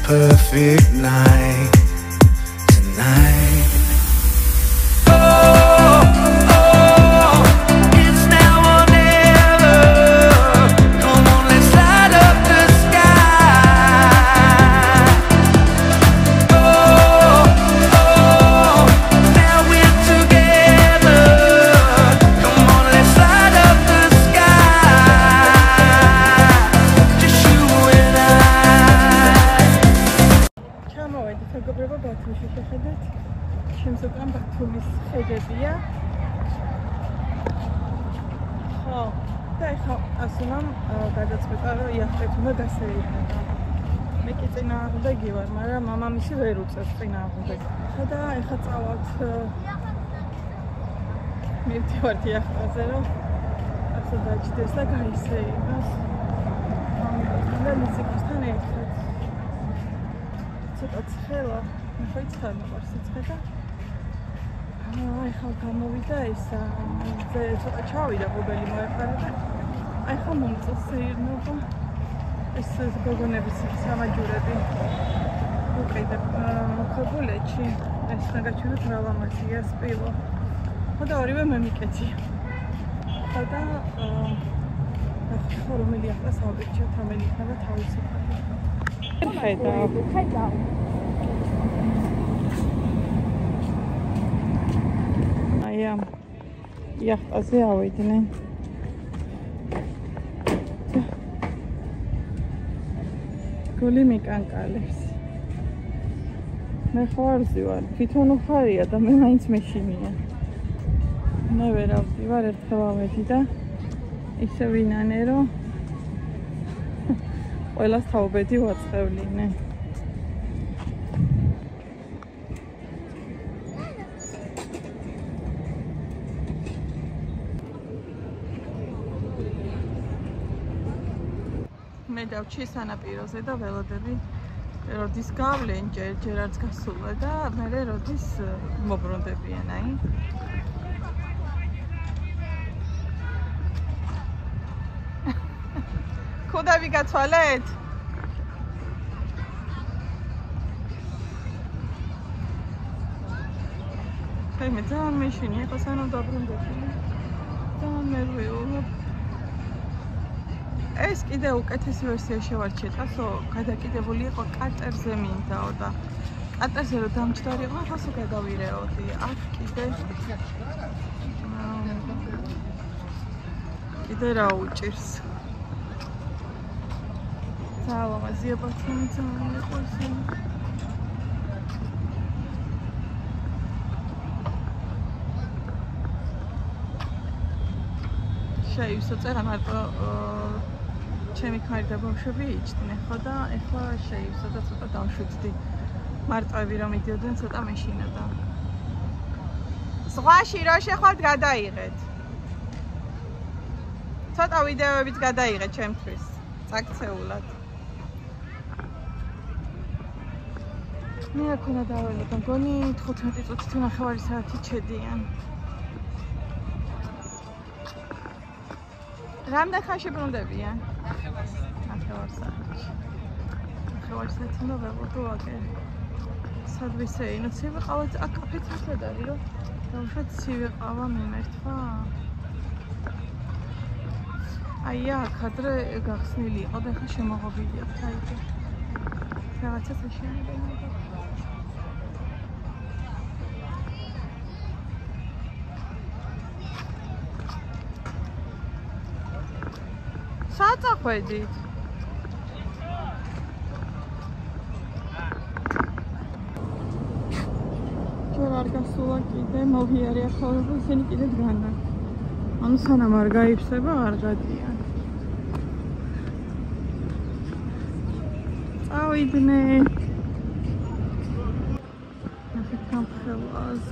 perfect night tonight. შემსოკრან ბათუმის ხედებია. ხო, და ეხლა ასულამ გადაწყვეტა, რომ იახტეთ უნდა გასეირნება. მე კი წინააღმდეგი ვარ, მაგრამ მამამისი ვერ უწევს წინააღმდეგს. ხო და ეხლა წავალთ მივდივართ იახტაზე, რომ ასე დაჭდეს და გაისეირნოს. და მუსიკასთან ერთად. ცოტა ცხელა, ხო იცხარ მოყარს სიცხე და აი ხა გამოვიდა ეს ცოტა ჩავიდა გობელი მოეყარა და აი ხა მომწონს სეირნობა ეს გოგონების სამაჯურები უკიდე ქობულეთში ეს ნაგაჩვენოთ რა ლამაზია სპილო ხო და ორივე მე მიკეცი ხო და ხო რომელი ახლა საუბერჩათ რომელი იქნება თავისუფალი ხედავ იახტაზე ავიდნენ. გული მიკანკალებს. მე ხარზი ვარ, თვითონ უხარია და მე მაინც მეშინია. მე ვერ ავდივარ, ერთხელ ავედი და ისე ვინანე, რომ ყველას თაობედი ვაწყევლინე. მე დავჭი სანაპიროზე და ველოდები როდის გავლენ ჯერ არც გასულა და მე როდის მობრუნდებიან აი ქუდავი გაცვალეთ მე ძალიან მეშინია ხო სანამ დაბრუნდები ძალიან ნერვიულობ ეს კიდე უკეთესი ვერსია შევარჩიეთ, ხასო გადაკიდებული იყო კატერზე მინდაო და კატერზე რომ დამჯდარი იყო, ხასო გადავირეოდი. აქ კიდე რა უჭირს. ძალიან ლამაზია ბათუმი, ძალიან მიყვარს. შეივსოწერა მარტო ჩემი ქმარი და ბავშვები იჭდნენ ხო და ეხლა შეივსო და ცოტა დავშვიდდი მარტოები რომ მიდიოდნენ ცოტა მეშინა და ზღვაში რო შეხვალთ გადაიღეთ ცოტა ვიდეოებიც გადაიღეთ ჩემთვის წაქცეულად მე აქ უნდა დაველოდო მგონი 15 წუთი თუ 9 საათი ჩედიან რამდენ ხანში ბრუნდებიან? 9 საათში. 9 საათი უნდა ვეღოთ ვაკე. სად ვისეინო, ცივი ყავა აქ კაფეც ასად არის, რომ დავუშვათ ცივი ყავა მიმერთვა. აი აქ ადრე გახსნილი იყო და ხა შემოღობილი აქვს აი ეს. რაღაცა საშინელი. საწახვედით ჯერ არ გასულა კიდე მოვიარე ახლა ისინი კიდე დგანან ანუ სანამ არ გაიფსება არ გადიან წავიდნენ ასეთ გამხელვას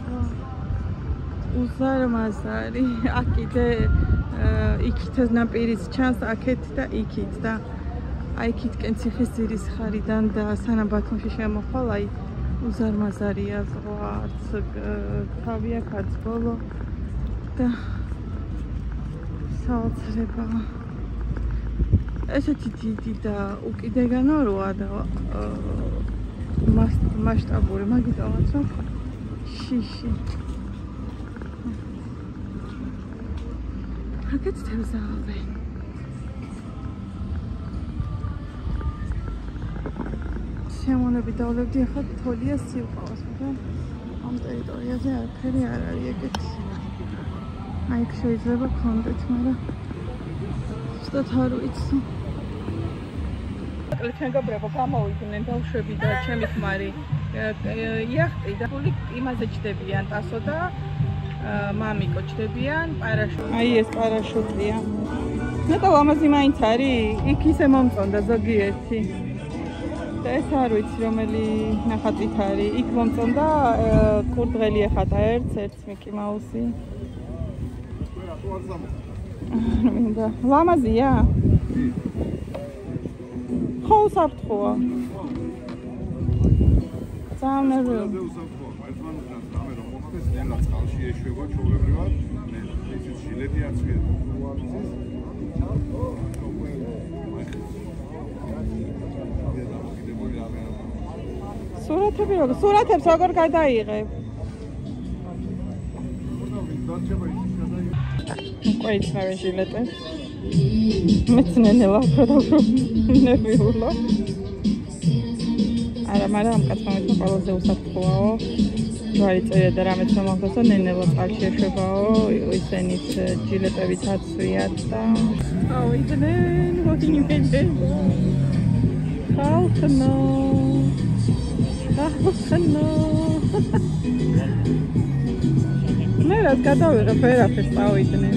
უზარმაზარი აქ კიდე იქით ნაპირიც ჩანს აქეთ და იქით და აი იქითკენ ციხის ძირის ხარიდან და სანამ ბათუმში შემოხვალ აი უზარმაზარია ზღვა არც თავი აქ არც ბოლო და საოცრება ესეთი დიდი და უკიდეგანო როა და მასშტაბური, მაგიტომაც რომ შიში. რაკეთ თევზავენ. შემონები დავლებდი ახლა თოლია სიუყავს, მაგრამ ამ ტერიტორიაზე არაფერი არ არის ეგეთი. აი იქ შეიძლება გქონდეთ, მაგრამ ზუსტად არ ვიცი. მეგობრებო, გამოვიდნენ ბავშვები და ჩემი ქმარი იახტი და ფული იმაზე ჩდებიან ტასო და მამიკო ჩდებიან პარაშუტი. აი ეს პარაშუტია. ნეტა ლამაზი მაინც არის, იქ ისე მომწონდა ზოგიერთი. და ეს არ ვიცი რომელი ნახატით არის. იქ მომწონდა კურდღელი ეხატა ერთს მიკი მაუსი. მინდა ლამაზია? ხო საფრთხოა. ძალიან ნერვიულია. სურათებს როგორ გადაიღებ? უკვე იცნევენ ჟილეტებს. მეც ნენელა ნერვიულა. არა, მაგრამ ამ კაცმა მეთქვა ყველაზე უსაფრთხოაო. ჯვარი წერია და რამეც რომ მოხდეს და ნენელა წყალში ეშვებაო. ისენიც ჟილეტებით აცვიათ და ავიდნენ მოინიმედნენ. ხალხნო მე რაც გადავიღებ ვერაფერს წავიდნენ.